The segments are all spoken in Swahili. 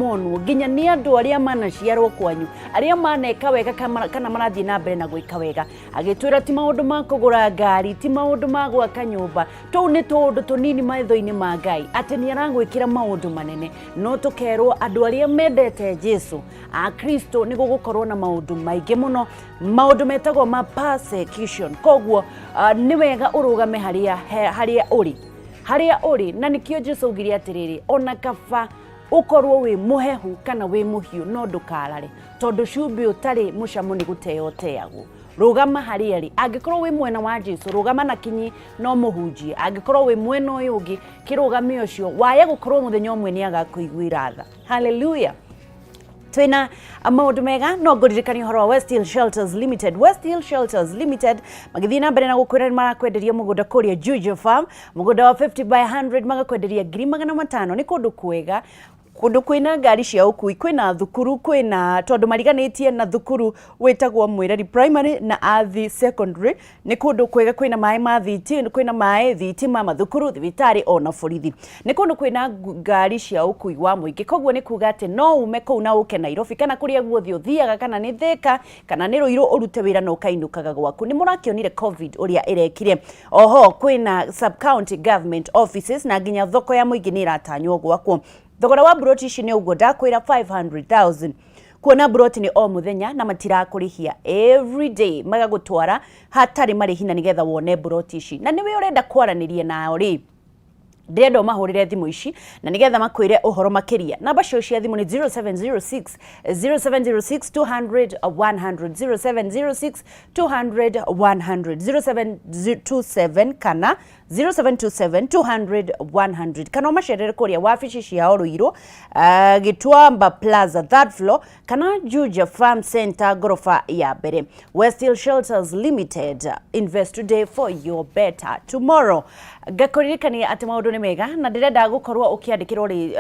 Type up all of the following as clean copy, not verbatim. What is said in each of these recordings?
Mono ginya ni andu aria manaciarwo kwanyu aria maneka wega kana marathie na mbere na gwika wega agitwira ti maundu ma kugura ngari ti maundu ma gwaka nyumba tu ni tundu tunini maitho-ini ma Ngai ati ni aragwikira maundu manene no tukerwo andu aria mendete Jesu a Kristo ni gugukorwo na maundu maingi muno maundu metagwo ma persecution koguo ni wega urugame haria uri na nikio Jesu ugiri atiriri ona kaba ukorwo wi muhehu kana wi muhiu no ndukarare tondu cumbi utari mucamu ni guteo teagu rugama haria ri angikorwo wi mwena wa Jesu rugama na kinyi no muhunjie angikorwo wi mwena uyu ungi kirugame ucio waye gukorwo muthenya umwe ni agakuiguira tha hallelujah. Twina maundu mega no nguririkania horo wa West Hill Shelters Limited. West Hill Shelters Limited magithii na mbere na gukwira ni marakwenderia mugunda kuria Juju Farm mugunda wa 50 by 100 magakwenderia 500,000 ni kundu kwega kundu kwina ngari cia ukui kwina thukuru kwina tondu mariganitie na thukuru wetagwo Mwirari primary na Athi secondary ni kundu kwega kwina mai ma thitima kwina mai thitima mathukuru thibitari ona borithi ni kundu kwina ngari cia ukui wa muingi koguo ni kuga ati no ume kou na uke Nairobi kana kuria guothi uthiaga kana ni Thika kana ni Ruiru urute wira no kainukaga gwaku ni murakionire covid uria irekire oho kwina sub county government offices na nginya thoko ya muingi ni iratanywo gwakwo thogora wa broti ici ni uguo ndakwira 500,000 kuona broti ni o muthenya na matirakurihia every day magagutwara hatari marihi na nigetha wone broti ici na niwe urenda kwaranirie nao ri ndendo mahurire thimu ici na nigetha makwire uhoro makiria namba cio cia thimu ni 0706 200 100 0706 200 100 0727 kana 0727 200 100 kana macerere kuria wabici cia Ruiru Gitwamba Plaza third floor kana Juja Farm Center gorofa ya mbere. West Hill Shelters Limited, invest today for your better tomorrow. Gakuririkania ati maundu ni mega na ndirenda gukorwo ukiandikirwo ri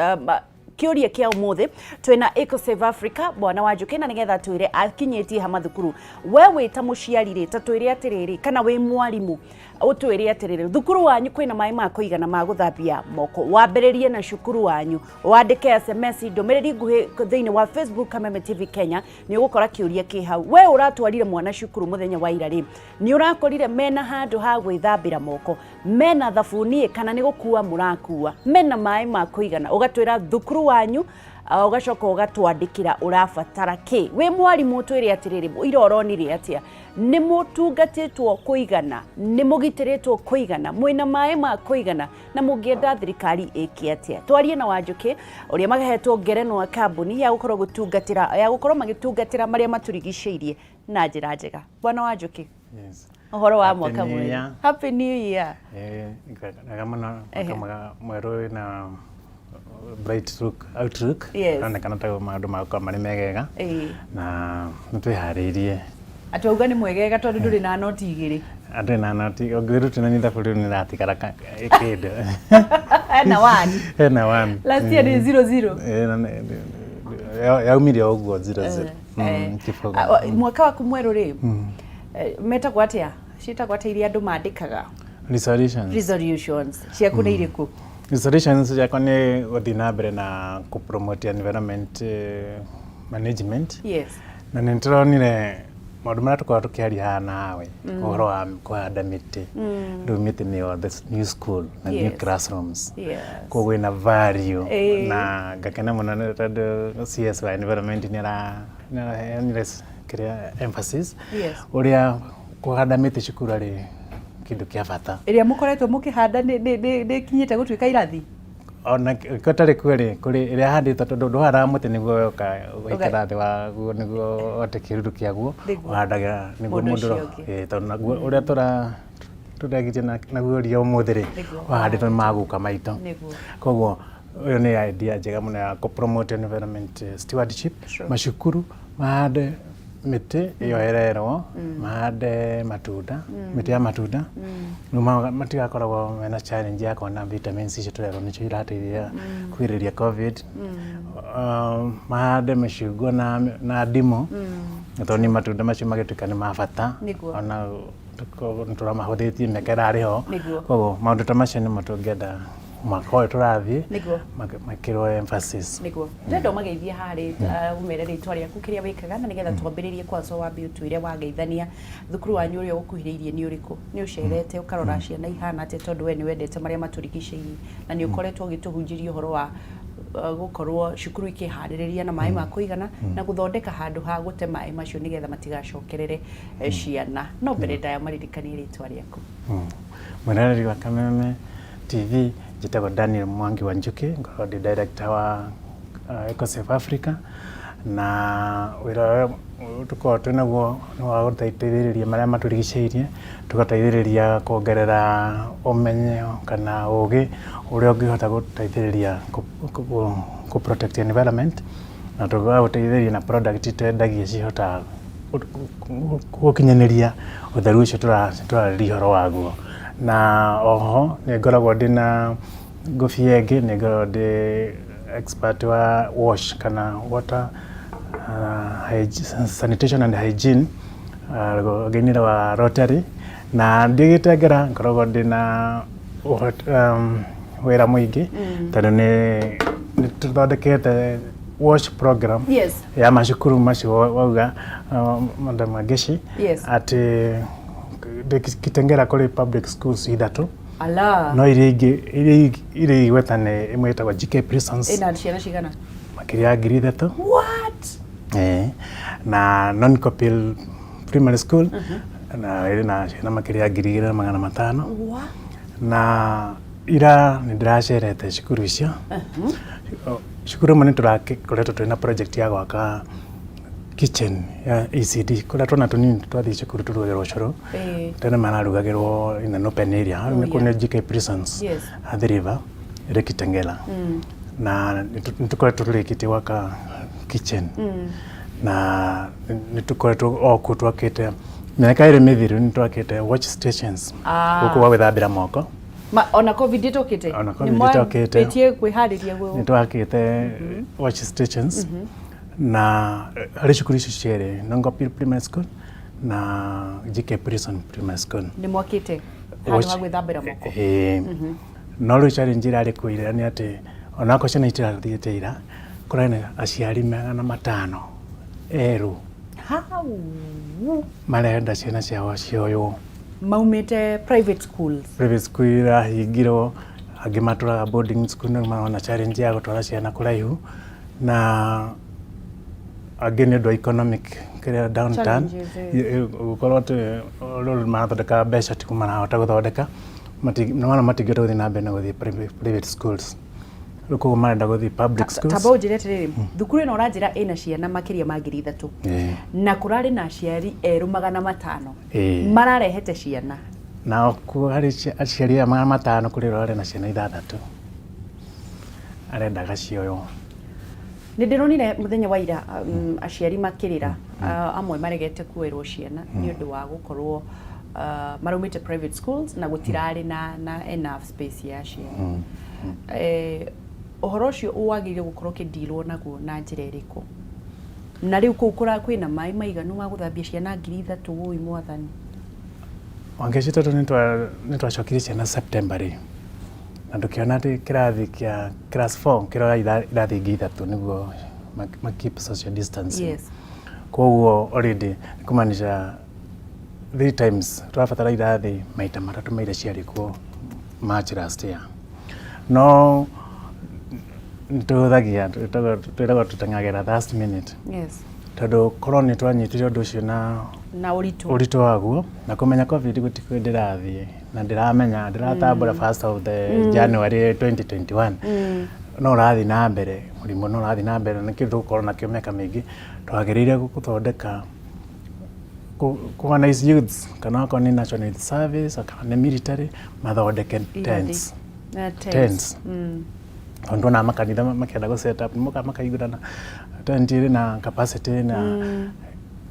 kiuria kia umuthi twina EcoSave Africa bwana wa Njuki na nigetha twire akinyetie ha mathukuru wewe ta muciari ri ta twire atiriri kana we mwarimu utwire atiriri thukuru wanyu kwina mai ma kuigana ma guthambia moko wambiririe na cukuru wanyu wandike SMS ndomereri nguhi thiini wa Facebook Kameme TV Kenya ni ugukora kiuria ki hau we uratwarire mwana cukuru muthenya wa ira ri ni urakorire mena handu ha gwithambira moko mena thabuni kana ni gukua murakua mena mai ma kuigana ugatwira thukuru wanyu ugacoka ugatwandikira urabatara ki we mwarimu twire atiriri iroronire atia ni mutungatitwo kuigana ni mugitiritwo kuigana mwina mai ma kuigana na mungienda thirikari iki atia twarie na Wanjuki uria magahetwo ngerenwa kambuni ya gukorwo gutungatira ya gukorwo magitungatira maria maturigiciirie na njira njega bwana Wanjuki. Yes. Uhoro wa mwaka mwega. Happy New Year. Nagamana kama mweru na bright outlook kana kana tago maundu makwa mari megega na nitwihariirie atauga ni mwegega tondu nduri na noti igiri ande na noti ogirutina ni thafuri ni ratikara kindu na one last year ni 00 yaumire oguo 00 mwaka waku mweru ri metagwo atia citagwo atia iria andu mandikaga resolutions ciaku ni iriku resolutions yakwa ni guthii na mbere na kupromote environment management na nituronire maundu maria tukoragwo tukiaria haha nawe uhoro wa kuhanda miti riu miti niyo the new school na new classrooms koguo ina value na ngakena muno tondu CS wa environment ni kiria emphasis uria kuhanda miti cukuru ri kindu kia bata iria mukoretwo mukihanda ni kinyite gutwika irathi ona kotari kuri iria handitwo tondu nduhara muti niguo yoka gwikira thi waguo niguo ote kiruru kiaguo uhandagira niguo mundu tondu naguo uria turagije naguo ria umuthi ri wahanditwo maguka maito koguo uyu ni idea njega muno ya promote environment stewardship mashukuru mahande miti yohererwo mahande matunda miti ya matunda numa matigakoragwo mena challenge ya kuona vitamins icio turero nicio irateithia kwiriria covid mahande macungwa na ndimo tondu ni matunda macio magituika ni mabata ona turamahuthitie mekera ariho koguo maundu ta macio ni matungenda mwaka ũyũ tũrathiĩ niguo makĩrwo emphasis niguo ndendo mageithia harĩ umere rĩtwa rĩaku kĩrĩa wĩkaga na nĩgetha twambĩrĩrie kwanza wambe ũtwĩre wageithania thukuru wanyu ũrĩa ũkuhĩrĩirie nĩ ũrĩkũ nĩ ũcerete ũkarora ciana ihana atĩa tondũ we nĩ wendete marĩa maturigicĩirie na nĩ ũkoretwo ũgĩtũhunjĩria ũhoro wa gukorwo cukuru ikiharĩrĩria na maĩ ma kũigana na guthondeka handũ ha gũte maĩ macio nĩgetha matigacokerere ciana no mbere ndaya maririkanie rĩtwa rĩaku mwanarĩri wa Kameme TV njĩtagwo Daniel Mwangi wa Njuki ngoragwo ndĩ director wa EcoSafe Africa na wĩra tukoragwo twĩnaguo nĩ wa gũteithĩrĩria marĩa maturigicĩirie tugateithĩrĩria kuongerera ũmenyo kana ũgĩ ũrĩa ũngĩhota gũteithĩrĩria ku protect environment na tũgateithĩrĩria na product twendagia cihotaga gũkinyanĩria ũtheru ũcio tũrarĩria ũhoro waguo na oho nĩ ngoragwo ndĩna ngũbia ĩngĩ nĩ ngoragwo ndĩ expert wa wash kana water sanitation and hygiene gĩinĩra wa Rotary na ndigĩte ngera ngoragwo ndĩna wĩra mũingĩ tondũ nĩ tũthondekete wash program ya macukuru macio wauga Madam Ageshi atĩ Kitengera kũrĩ public schools ithatũ no iria igweta nĩ ĩmwe ĩtagwo GK Prisons ĩna ciana cigana makĩria ya 3,000 what na non-copil primary school na ĩna ciana makĩria ya 2,500 na ira nĩ ndĩracerete cukuru icio cukuru ĩmwe nĩ tũrakoretwo twĩna project ya gwaka kitchen ya ECD kũrĩa twana tũnini twathiĩ cukuru tũrugagĩrwo ũcũrũ tene mararugagĩrwo in an open area nĩ kũrĩ GK Prisons at the river ĩrĩ Kitengela na nĩ tũkoretwo tũrĩkĩtie gwaka kitchen na nĩ tũkoretwo okuo twakĩte mĩaka ĩrĩ mĩthiru nĩ twakĩte watch stations gũkũ gwa gwĩthambĩra moko ona covid itokite ona covid itokite betie kwĩharĩria gwĩ nĩ twakĩte watch stations na harĩ cukuru icio cierĩ non-copil primary school na GK Prison primary school nĩ mwakĩte handũ ha gwĩthambĩra moko no rĩu challenge ĩrarĩ kuo ira nĩ atĩ onako ciana itirathiĩte ira kũrarĩ na aciari 500 erũ marenda ciana ciao cioywo maumĩte private school irahingirwo angĩ matũraga boarding school no marona challenge ya gũtwara ciana kũraihu na angĩ nĩ ũndũ wa economic kĩrĩa downturn gũkorwo atĩ rũrũ marathondeka mbeca ti marahota gũthondeka no matingĩhota gũthiĩ na mbere na gũthiĩ private schools rĩu koguo marenda gũthiĩ public schools tamba ũnjĩre atĩrĩrĩ thukuru ĩno ũranjĩra ĩna ciana makĩria ma 3,000 na kũrarĩ na aciari erũ 500 mararehete ciana na harĩ aciari aya 500 kũrĩ ũrarĩ na ciana 6 arendaga cioywo nĩ ndĩronire mũthenya wa ira aciari makĩrĩra amwe maregete kuoerwo ciana nĩ ũndũ wa gũkorwo maraumĩte private schools na gũtirarĩ na enough space ya ciana ũhoro ũcio wagĩrĩire gũkorwo ũkĩndirwo naguo na njĩra ĩrĩkũ na rĩu kũu kwĩna maĩ maiganu ma gũthambia ciana 3,000 ũĩ mwathani Wangeci tondũ nĩ twacokirie ciana September rĩ na ndũkĩona atĩ kĩrathi kĩa class 4 kĩroya irathi ingĩ 3 nĩguo ma keep social distance koguo already kũmaanisha 3 times twabatara irathi maita 3 maira ciarĩ kuo March last year no tũhũthagia twĩragwo tũteng'agĩra last minute tondũ korwo nĩ twanyitire ũndũ ũcio na ũritũ waguo na kũmenya covid gũtikũ ndĩrathiĩ na ndĩratambũra first of the January 2021 no ũrathiĩ na mbere mũrimũ no ũrathiĩ na mbere nĩ kĩndũ gũkorwo nakĩo mĩaka mĩingĩ twagĩrĩire gũthondeka organize youths kana okorwo nĩ National Youth Service kana nĩ military mathondeke tents tondũ na makanitha makĩenda gũ set up makaigũrana tent ĩrĩ na capacity na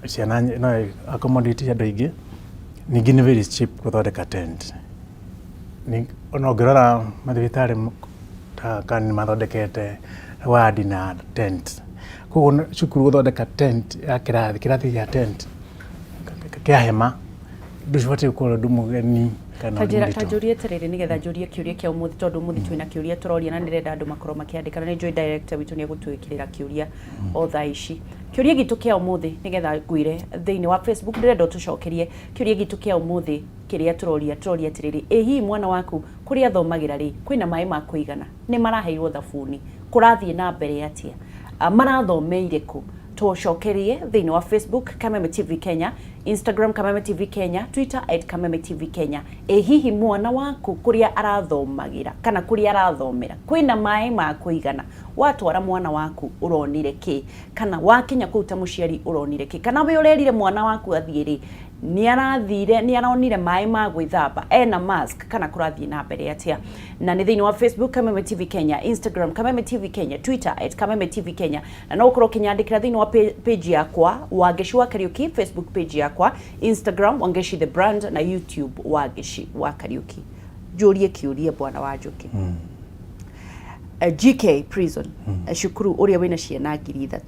ciana no accommodate andũ aingĩ ningĩ nĩ very cheap gũthondeka tent ona ũngĩrora mathibitarĩ kana mathondekete ward na tent koguo cukuru gũthondeka tent ya kĩrathi gĩa tent kĩa hema ndũcibatiĩ gũkorwo ũndũ mũgeni Tajurie terere nigetha njurie kiuria kia umuthi tondu umuthi twina kiuria turoria na nirenda andu makorwo makiandika na njoy director witu ni egutwikirira kiuria o thaa ici. Kiuria gitu kia umuthi nigetha ngwire thiini wa Facebook ndirenda tucokerie kiuria gitu kia umuthi kiria turoria terere ehi mwana waku kuria thomagira ri kwina mai ma kuigana ni maraheirwo thabuni kurathie na mbere atia marathomeire ku tucokerie thiini wa Facebook Kameme TV Kenya, Instagram Kameme TV Kenya, Twitter @Kameme TV Kenya. Hihi mwana waku kuria arathomagira kana kuria arathomera kwina mai ma kuigana watwara mwana waku uronire ki kana wakinya kuuta muciari uronire ki kana we urerire mwana waku athiiri ni aronire mai ma gwithamba ena mask kana kurathie na mbere atia. Na ni thiini wa Facebook Kameme TV Kenya, Instagram Kameme TV Kenya, Twitter @Kameme TV Kenya, na no ukoro kinyandikira thiini wa page yakwa Wangeshi wa Kariuki, Facebook page yakwa, Instagram Wangeshi the brand, na YouTube Wangeshi wa Kariuki. Jurie kiurie bwana wa Njuki. GK prison shukuru uria wina ciana 3,000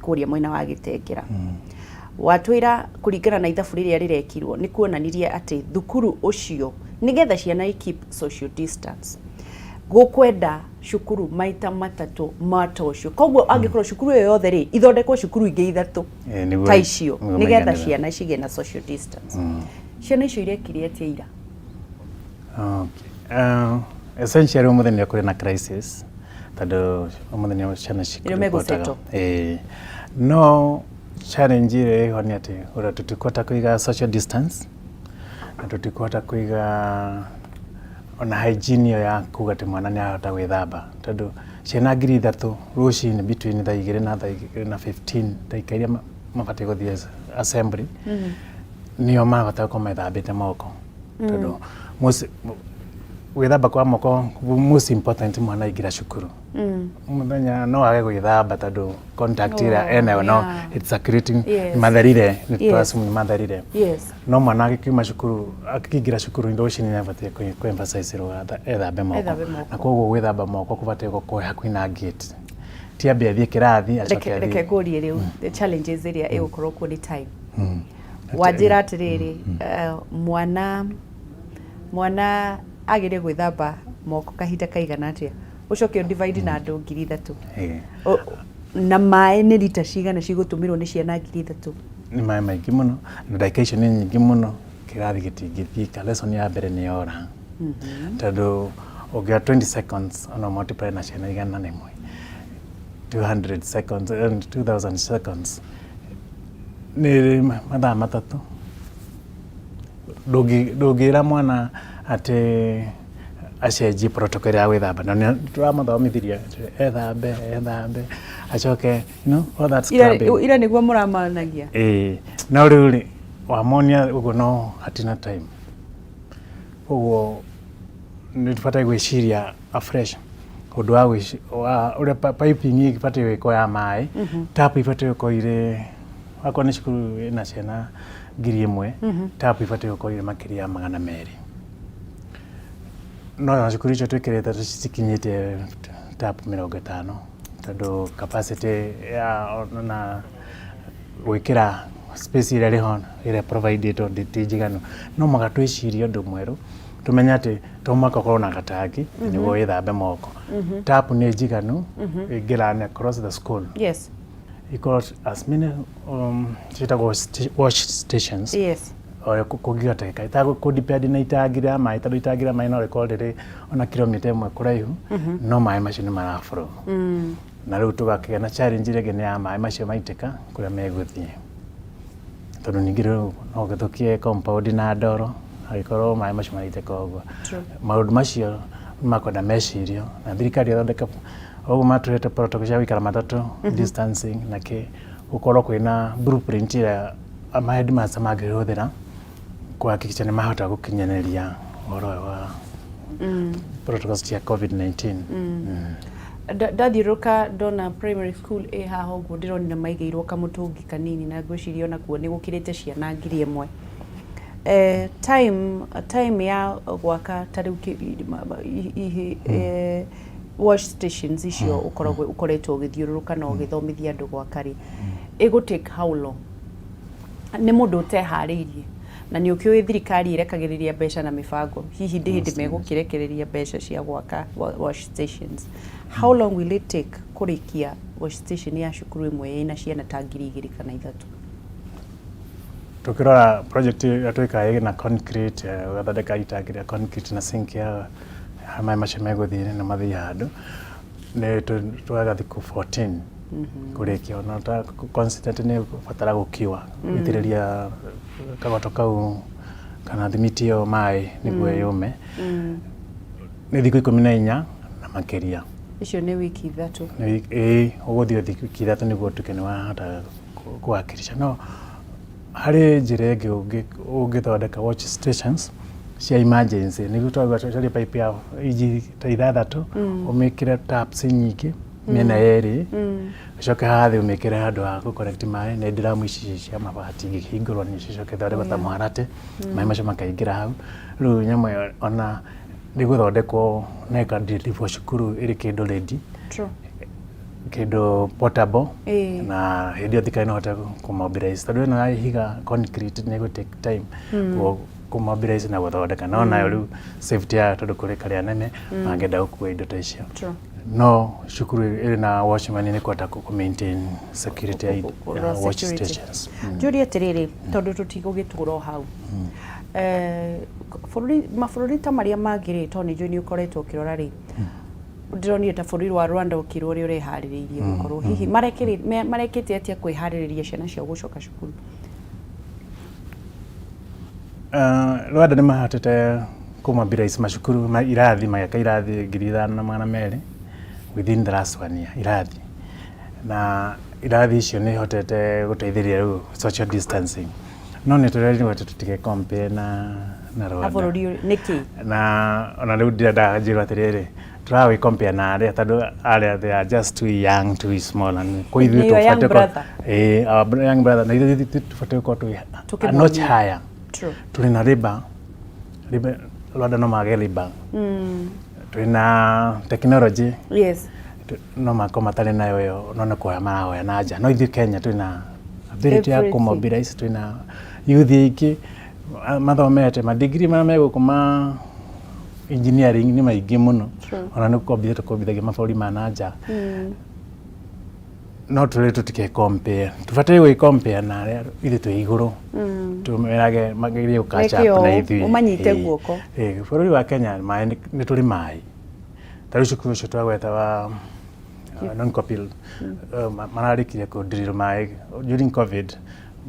kuria mwena wa Gitengera. Watwira kuringana na ithabu riria rirekirwo ni kuonanirie ati thukuru ucio nigetha ciana i keep social distance gukwenda shukuru maita matatu mata ucio koguo angikorwo shukuru yo yothe ri ithondekwo shukuru ingi 3 ta icio nigetha ciana cige na social distance. Ciana icio irekire atia ira? Essentially umuthenya kuri na crisis tado umuthenya ciana cikuru no challenge ile honi ati ura tutikota kuiga social distance na tutikota kuiga ona hygiene ya kugate mwana ni ahota gwithamba tondu ciana 3,000 rucini between thaa 2 na 15 dakika iria mabate guthie assembly niyo mahota kumethambite moko tondu gwithamba kwa moko most important mwana ingira cukuru muthenya no age gwithamba tondu contact ira ene no it's a creating matharire ni twasum matharire no mwana akiuma cukuru akiingira cukuru ndo cini na bate ku emphasize ro ethambe moko na koguo gwithamba moko kubate gukwe hakuhi na gate tiambe athie kirathi acoke reke ngurie riu the challenges iria igukorwo ku ni time wajira atiriri mwana agire gwithamba moko kahinda kaigana atia ucoke divide na andu 3,000 na mai ni lita cigana cigutumirwo ni ciana 3,000 ni mai maingi muno na dakika ni nyingi muno kirathi gitingithika lesson ya mbere ni ora tondu ugia 20 seconds ona multiply na ciana igana na imwe 200 seconds and 2000 seconds ni mathaa matatu dogira mwana ate acenjie protocol ya gwithamba na turamuthomithiria ethambe acoke all that scrubbing ira niguo muramanagia no riu wamonia ugo no hatina time ugo ni tupata gwiciria afresh undu wa uria piping ipate wiko ya mai tap ipate wiko ire akwa ni cukuru ina ciana 1,000 tap ipate wiko ire makiria 200 no cukuru icio twikirite cikinyite tap 50 tondu capacity ya na gwikira space ire riho ire provided on dijigano no magatwiciria undu mweru tumenya ati tumaka korona gatangi niguo ithambe moko tap ni jiganu igirane across the school it got as many wash stations o kugigata itago kudipend na itagira mai tado itagira mai no record ri ona kilomita 1 kuraihu no mai macio ni marafuro na riu tugakigana na challenge rege ni ya mai macio maitika kuria meguthie tondu ningiru no githukie compound na ndoro agikoro mai macio maitika ogwo maundu macio makoda mecirio na thirikari thondeka ogwo maturete protocol cia wikara matatu distancing na ke ukorwo kwina blueprint ya headmaster magihuthira kuhakikisha ni mahota gukinyaneria oro wa protocols cia COVID-19 ndathiuruka ndona primary school haha uguo ndironire maigeirwo kamutungi kanini na ngwiciria ona kuo ni gukirite ciana 1,000 time ya gwaka tariu wash stations icio ukoretwo ugithiururuka na ugithomithia andu gwakari it go take how long ni mundu utehariirie na nĩ ũkĩũĩ thirikari irekagĩrĩria mbeca na mĩbango hihi ndĩ megũkĩrekereria mbeca cia gwaka wash stations. How long will it take kũrĩkia wash station ya cukuru ĩmwe ĩna ciana ta 2,000 kana 3,000? Tukirora project yatwika na concrete gathondeka itangi rĩa concrete na sink ya maĩ macio megũthiĩ na mathiĩ handũ nĩ twaga thikũ 14 kũrĩkia. Ona ta constant nĩ batara gũkiwa gũitĩrĩria kagoto kau kana thimiti ĩyo maĩ nĩguo yũme nĩ thikũ 14 na makĩria. Icio nĩ wiki 3. Ũgũthiĩ wiki 3 nĩguo tuke nĩ wahota kũhakirisha. No harĩ njĩra ĩngĩ ũngĩthondeka watch stations cia emergency nĩguo twagũcaria pipe ya iji ta 6 ũmĩkĩre taps nyingĩ mĩena yerĩ ũcoke hathĩ ũmĩkĩre handũ ha gũconnect maĩ na ndiramu ici cia mabati ingĩhingũrwo nĩ icoke thondekwo ta mũharatĩ maĩ macio makaingĩra hau. Rĩu nyamũ ona nĩgũthondekwo na ĩkadeliverwo cukuru ĩrĩ kĩndũ ready, kĩndũ portable na hĩndĩ ĩyo thikari no hote kũmobilize tondũ ĩno ya ihiga concrete nĩ take time kũmobilize na gũthondeka. No nayo rĩu safety ya tondũ kũrĩ karĩa nene mangĩenda gũkua indo ta icio. No cukuru ĩrĩ na watchman nĩ kũhota kũ-maintain security ya watch stations. Njũrie atĩrĩrĩ tondũ tũtigũgĩtũra hau mabũrũri ta marĩa mangĩ to nĩ njũĩ nĩ ũkoretwo ũkĩrora rĩ ndĩronire ta bũrũri wa Rwanda ũkĩrwo ũrĩa ũreharĩrĩirie gũkorwo hihi marekĩte atĩa kwĩharĩrĩria ciana ciao gũcoka cukuru? Rwanda nĩ mahotete kũmobilize macukuru irathi magĩaka irathi 5,200 within the last 1 year irathi, na irathi icio nĩ hotete gũteithĩrĩria rĩu social distancing. No nĩ tũrerĩrwo tũtige compare na Rwanda nĩkĩ na ona rĩu ndĩrenda njĩrwo atĩrĩrĩ tũrawĩ compare na arĩa tondũ arĩa they are just too young too small and kwa hivyo tũbatiĩ our young brother na ithuĩ tũbatiĩ gũkorwo twĩ a notch higher. Tũrĩ na labor Rwanda no mage labor tũrĩ na technology no mako matarĩ nayo yo no nĩkũhoya marahoya na nja. No ithuĩ Kenya tũrĩ na ability ya kũmobilize, tũrĩ na youth aingĩ mathomete madigiri marĩa megũkũ ma engineering nĩ maingĩ mũno ona nĩ kũkombithagia mabũrũri ma na nja. No tũrĩ tũtike compare tũbatiĩ gwĩ compare na arĩa ithuĩ twĩ igũrũ tũmerage magĩrĩrie catch up na ithuĩ umanyite guoko. Bũrũri wa Kenya maĩ nĩ tũrĩ maĩ tarĩ cukuru ũcio twagweta wa non-copil mararĩkirie kũ-drill maĩ during COVID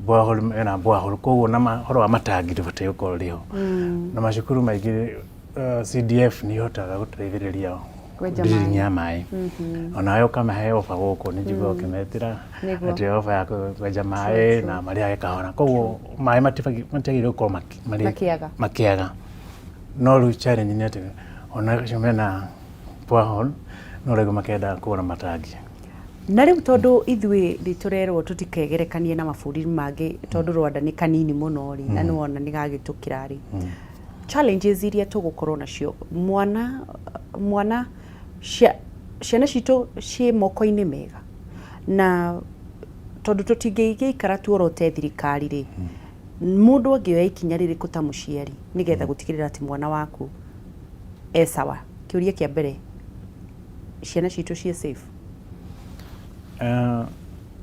borehole koguo na mahoro wa matangi tũbatiĩ gũkorwo rĩho na macukuru maingĩ CDF nĩ ihotaga gũteithĩrĩria drilling ya maĩ. Onawe ũkamahe ofa gũkũ nĩ njiguaga ũkĩmetĩra atĩ ofa ya kwenja maĩ na marĩage kahora koguo maĩ matiagĩrĩirwo gũkorwo makĩaga. No rĩu challenge nĩ atĩ ona acio mena borehole no rĩu makenda kũgũra matangi. Na rĩu tondũ ithuĩ tũrerwo tũtikegerekanie na mabũrũri mangĩ tondũ Rwanda nĩ kanini mũno rĩ na nĩwona nĩ gagĩtũkĩra rĩ challenges iria tũgũkorwo nacio mwana ciana citũ ciĩ moko-inĩ mega na tondũ tũtingĩikara tuorote thirikari rĩ mũndũ angĩoya ikinya rĩrĩkũ ta mũciari nĩgetha gũtigĩrĩra atĩ mwana waku sawa? Kĩũria kĩa mbere, ciana citũ ciĩ safe?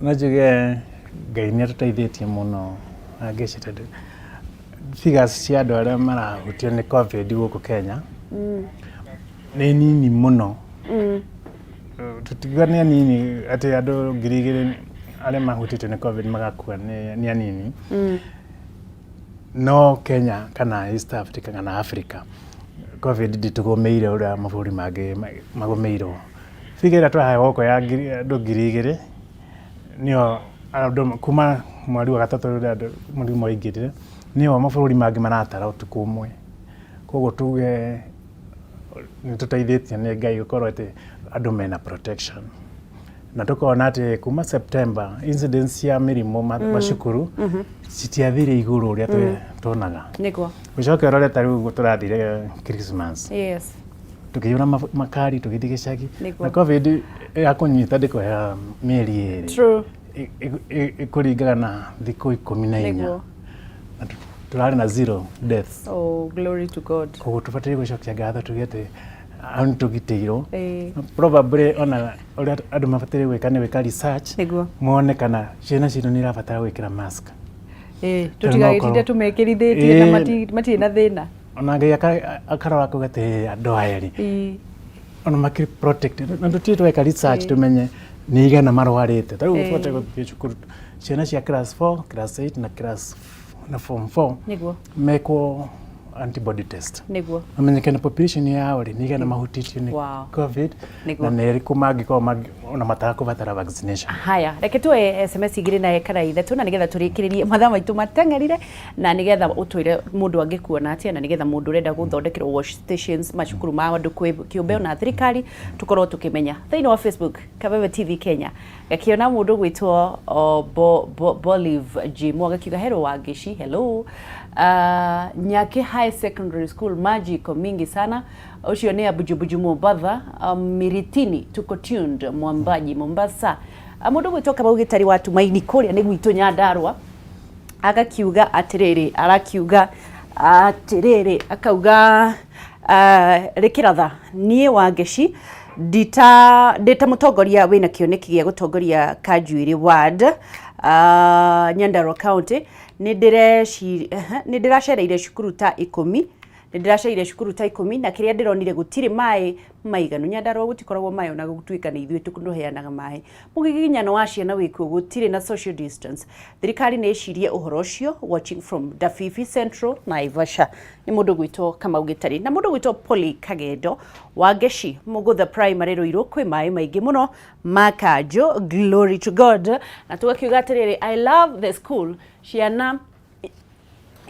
No njuge Ngai nĩ atũteithĩtie mũno na ngĩciria figures cia andũ arĩa marahutio nĩ COVID gũkũ Kenya nĩ nini mũno. Tũtiga nĩ nini atĩ andũ 2,000 arĩa mahutĩtio nĩ COVID magakua nĩ anini. No Kenya kana East Africa kana Africa COVID ndĩtũgũmĩire ũrĩa mabũrũri mangĩ magũmĩirwo. Figure ĩrĩa twaheagwo gũkũ ya andũ 2,000 nĩyo andũ kuma mweri wa gatatũ rĩrĩa andũ mũrimũ waingĩrire nĩyo mabũrũri mangĩ maratara ũtukũ ũmwe. Koguo tuge nĩ tũteithĩtio nĩ Ngai gũkorwo atĩ andũ mena protection na tũkona atĩ kuma September incidence ya mĩrimũ macukuru citiathire igũrũ ũrĩa tuonaga. Nĩguo ũcoke ũrore ta rĩu tũrathire Christmas tukĩiyũra makari tũgĩthiĩ gĩcagi na COVID yakũnyita ndĩkũhea mĩeri 2 ĩkũringaga na thikũ 14 turari na 0 deaths. Oh, glory to God. Koguo tubatire gucokia ngatho tugete ani tugiteirwo. Probably ona uria andu mabatire gwika ni wika research muone kana ciana citu ni irabatara gwikira mask. Tutigagitinde tumekirithitie na mati na thina. Ona ngai akarora kugate andu ayeri. Ona makiri protected. Na tutire tweka research tumenye ni igana marwarite. Tari gufote guthie cukuru ciana cia class 4, class 8 na class na form 4. Niguo. Meko antibody test. Niguo. Amenyekana population yao ni igana mahutitio ni COVID. Na neri kumangiko ona matako batara vaccination. Haya, reke tu SMS igire na ekara ithatũ na nigetha turikiririe mathaa maitu matengerire na nigetha utwire mundu angikuona atia na nigetha mundu urenda guthondekerwo wash stations macukuru ma andu kiumbe na thirikari tukorwo tukimenya. Thiini wa Facebook Kameme TV Kenya gakiona mundu gwitwo Bolive Jim agakiuga hello Wangici hello. Nyake High Secondary School maji iko mingi sana. Ucio ni Abujubuju Mombasa, Miritini tuko tuned Mwambaji Mombasa. Mundu gwitoka baugitari watu maini kuria ni gwito Nyandarua agakiuga atiriri arakiuga atiriri akauga rikiratha nie Wangici dita mutongoria wina kioneki gia gutongoria Kajuiri ward Nyandarua County ni ndiracereire cukuru ta 10 ndiracereire cukuru ta 10 na kiria ndironire gutire mai maiganu Nyandarua gutikoragwo mai ona gutwika ni ithuĩ tukuheanaga mai mugiginyano wa ciana wikuo gutire na social distance thirikari ni icirie uhoro ucio watching from Dafifi Central Naivasha ni mundu gwitwo Kamau Gitari na mundu gwitwo Poli Kagendo Wangici Mugutha primary Ruiru kwi mai maingi muno Makajo glory to God na tugakiuga atiriri I love the school ciana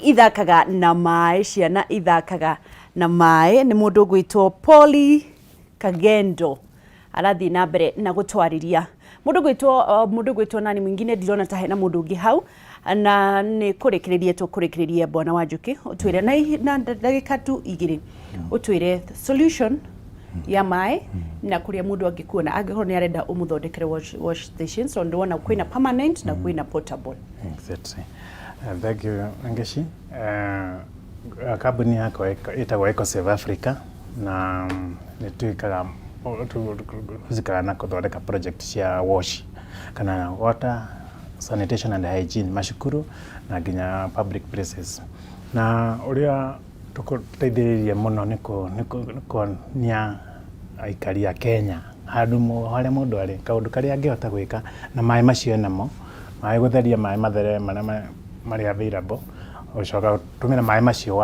ithakaga na mai ciana ithakaga na mai ni mundu gwitwo Poli Kagendo arathi na mbere na gutwariria mundu gwitwo nani mwingine ndirona ta hena mundu ungi hau na ni kurikiririe bwana Wanjuki utwire na ndagika tu igiri utwire solution ya mai na kuria mundu angikuona angihoro ni arenda umuthondekere wash stations so ndona kwina permanent na kwina portable. Exactly. Thank you Wangici. Kabuni yako itagwa EcoSave Africa na nituikaga tuzikara na kuthondeka project cia wash kana water sanitation and hygiene mashukuru na ginya public places na uria tukuteithiririe muno niko nia aikari ya Kenya handu haria mundu ari kaundu karia angihota gwika na mai macio namo mai gutheria mai mathere mari available ucoka tumira mai macio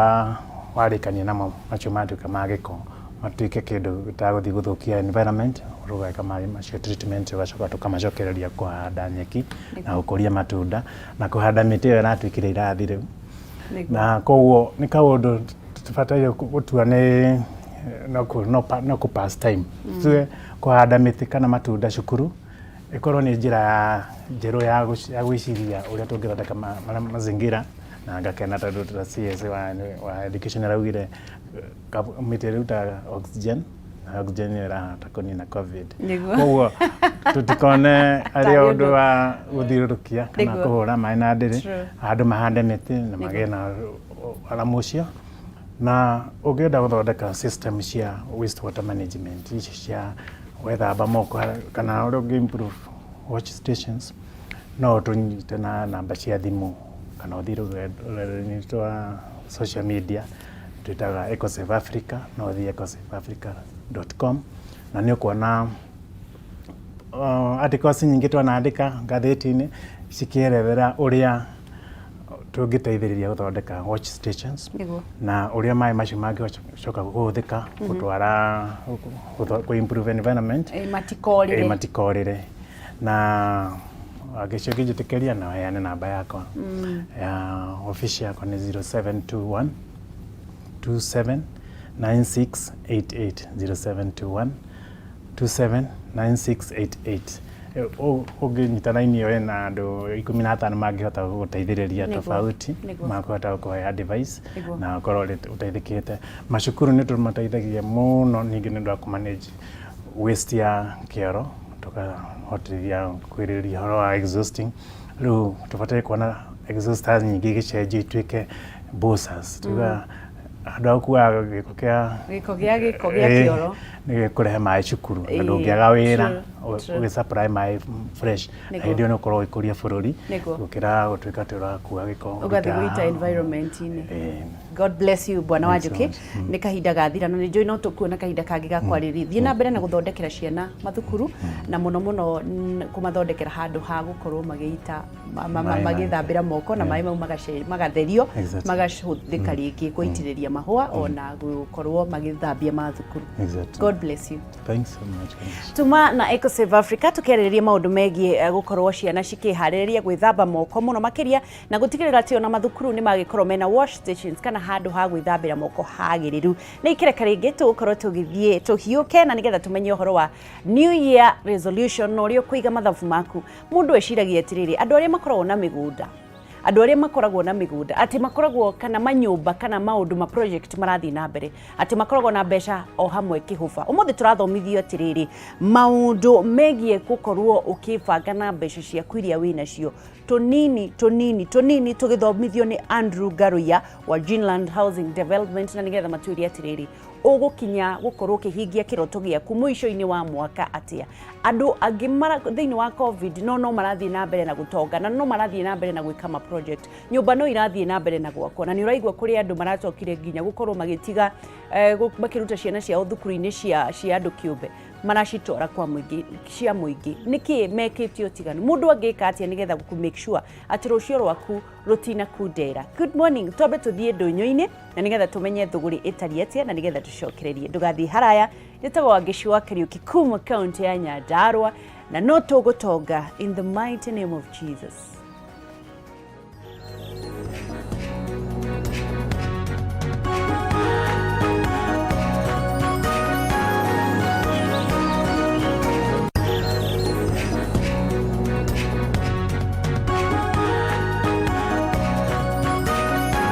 warikania namo macio matuika magiko matuike kindu gitaguthi guthukia environment urugaika mai macio treatment ugacoka tukamacokereria kuhanda nyeki na gukuria matunda na kuhanda miti iyo iratuikire irathi riu na koguo ni kaundu tubataire gutua ni no ku pass time tue kuhanda miti kana matunda cukuru ikorwo ni njira njeru ya gwiciria uria tungithondeka mazingira na ngakena tondu ta CS wa education araugire miti ruta oxygen na oxygen irahota kunina COVID koguo tutikone ari undu wa guthiurukia kana kuhura mai na ndiri andu mahande miti na magena na alamu ucio na ungienda guthondeka system cia waste water management ici cia wethamba moko kana uria improve watch stations no tunyite na namba cia thimu kana uthiru rurenda-ini twa social media twitaga EcoSave Africa no thi ecosaveafrica.com na ni ukuona articles nyingi twanandika ngatheti-ini cikierethera uria tungiteithiriria guthondeka watch stations na uria mai macio mangicoka guthika gutwara ku improve environment matikorire na agicio gijitikeria na yana namba yakwa ya official yakwa ni 0721 279688 0721 279688 uginyita laini yo na andu 15 mangihota guteithiriria tofauti makota kuhea device na korwo uteithikite mashukuru ni tumateithagia muno ningi ni ndu manage waste ya cioro tukahotithia kwiriria horo wa exhausting riu tubataire kuona exhausters nyingi gicenjio ituike bossers tuga andu akua giko gia cioro ni kurehe mai cukuru na ndungiaga wira ugisapply mai fresh ndio no korwo ikuria bururi gukira gutuika turakua giko ugathiguita environment ini. God bless you Bwana Wanjuki. Ni kahinda gathira no njui no tukuona kahinda kangi ga kwaririthi na mbere na guthondekera ciana mathukuru na muno kumathondekera handu ha gukorwo magiita magithambira moko na mai mau magatherio magahuthika ringi guitiriria mahua ona gukorwo magithambia mathukuru. God bless you. Thanks so much. Tuma na EcoSave Africa tukiririria maundu megie gukorwo ciana cikihariria gwithamba moko muno makiria na gutigirira ati ona mathukuru ni magikorwo mena wash stations kana handu ha gwithambira moko hagiriru na ikereka ringi tukorwo tugithie tuhiuke na nigetha tumenye uhoro wa New Year resolution no rio kuiga mathabu maku mundu eciragia atiriri andu aria makoragwo na migunda andu aria makoragwo na migunda ati makoragwo kana manyumba kana maundu ma project marathi na mbere ati makoragwo na mbeca o hamwe kihufa umuthi turathomithio atiriri maundu megie gukorwo ukibanga na mbeca ciaku iria wina cio tunini tugithomithio ni Andrew Garuya wa Greenland Housing Development na nigetha matuirie atiriri ugukinya gukorwo kihingia kiroto giaku muico-ini wa mwaka atia andu angi thiini wa covid no marathie na mbere na gutongana no marathie na mbere na gwika ma project nyumba no irathie na mbere na gwakwo na ni uraigwa kuri andu maratokire nginya gukorwo magitiga makiruta ciana ciao thukuru-ini cia andu kiumbe maracitora kwa muingi cia muingi niki mekitio tigani mundu angika atia nigetha ku make sure ati rucio rwaku rutina kundera. Good morning tobe tuthie ndunyo-ini na nigetha tumenye thuguri itari atia na nigetha tucokererie ndugathi haraya nitagwo Wangicua Kariuki kuma county ya Nyandarua na no tugutonga in the mighty name of Jesus.